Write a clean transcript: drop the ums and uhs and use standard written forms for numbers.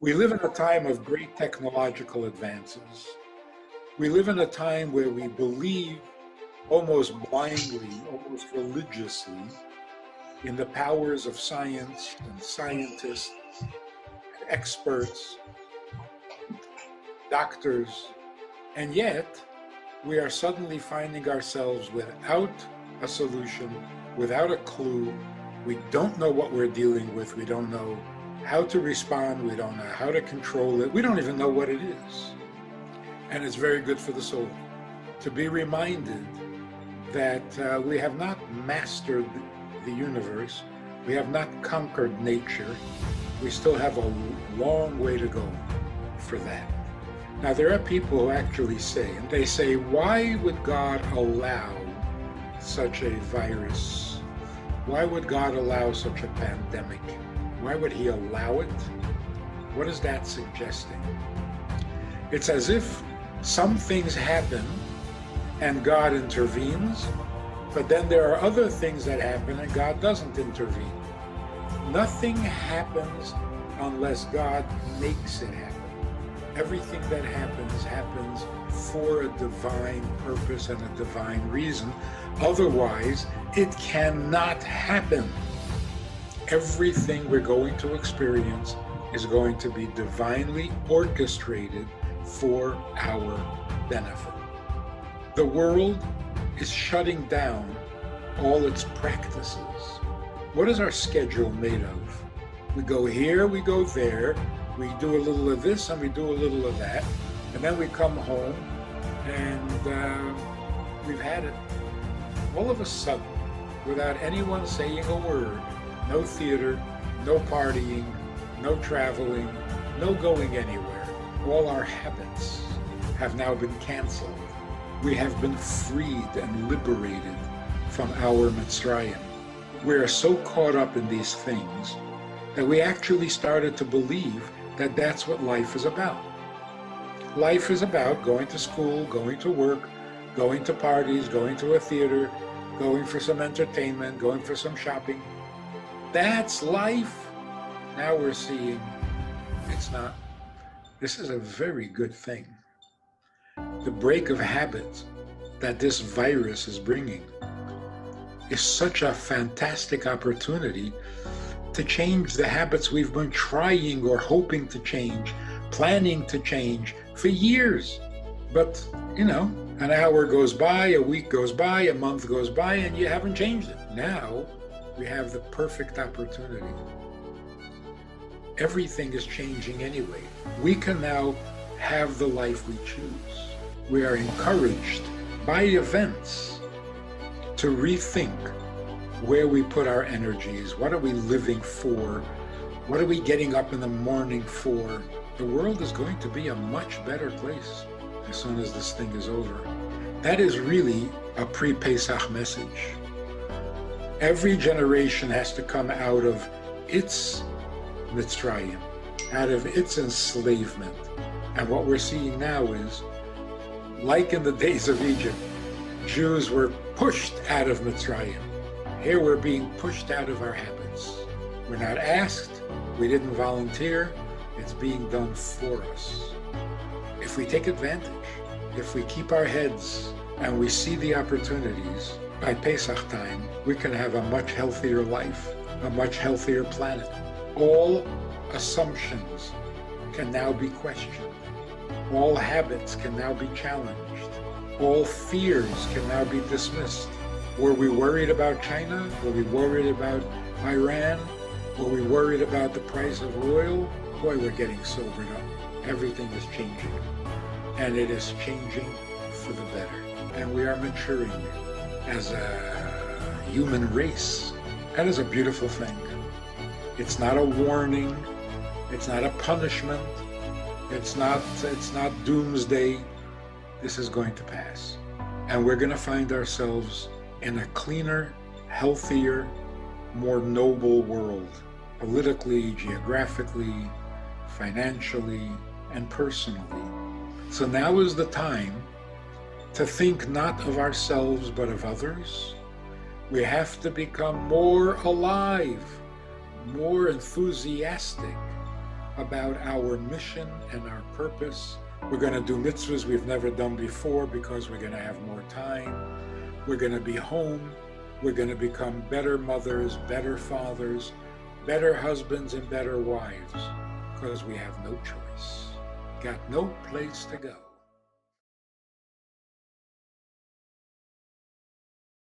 We live in a time of great technological advances. We live in a time where we believe almost blindly, almost religiously, in the powers of science and scientists, experts, doctors, and yet we are suddenly finding ourselves without a solution, without a clue. We don't know what we're dealing with. We don't know how to respond. We don't know how to control it. We don't even know what it is. And it's very good for the soul to be reminded that we have not mastered the universe. We have not conquered nature. We still have a long way to go for that. Now, there are people who actually say, and they say, why would God allow such a virus? Why would God allow such a pandemic? Why would he allow it? What is that suggesting? It's as if some things happen and God intervenes, but then there are other things that happen and God doesn't intervene. Nothing happens unless God makes it happen. Everything that happens for a divine purpose and a divine reason. Otherwise, it cannot happen. Everything we're going to experience is going to be divinely orchestrated for our benefit. The world is shutting down all its practices. What is our schedule made of? We go here, we go there, we do a little of this and we do a little of that, and then we come home and we've had it. All of a sudden, without anyone saying a word, no theater, no partying, no traveling, no going anywhere. All our habits have now been canceled. We have been freed and liberated from our Mitzrayim. We are so caught up in these things that we actually started to believe that that's what life is about. Life is about going to school, going to work, going to parties, going to a theater, going for some entertainment, going for some shopping. That's life. Now we're seeing it's not. This is a very good thing. The break of habits that this virus is bringing is such a fantastic opportunity to change the habits we've been trying or hoping to change, planning to change for years. But, an hour goes by, a week goes by, a month goes by, and you haven't changed it. Now, we have the perfect opportunity. Everything is changing anyway. We can now have the life we choose. We are encouraged by events to rethink where we put our energies. What are we living for? What are we getting up in the morning for? The world is going to be a much better place as soon as this thing is over. That is really a pre-Pesach message. Every generation has to come out of its Mitzrayim, out of its enslavement. And what we're seeing now is, like in the days of Egypt, Jews were pushed out of Mitzrayim. Here we're being pushed out of our habits. We're not asked, we didn't volunteer, it's being done for us. If we take advantage, if we keep our heads and we see the opportunities, by Pesach time, we can have a much healthier life, a much healthier planet. All assumptions can now be questioned. All habits can now be challenged. All fears can now be dismissed. Were we worried about China? Were we worried about Iran? Were we worried about the price of oil? Boy, we're getting sobered up. Everything is changing. And it is changing for the better. And we are maturing as a human race. That is a beautiful thing. It's not a warning. It's not a punishment. It's not doomsday. This is going to pass. And we're going to find ourselves in a cleaner, healthier, more noble world, politically, geographically, financially, and personally. So now is the time to think not of ourselves but of others. We have to become more alive, more enthusiastic, about our mission and our purpose. We're going to do mitzvahs we've never done before because we're going to have more time. We're going to be home. We're going to become better mothers, better fathers, better husbands, and better wives because we have no choice. Got no place to go.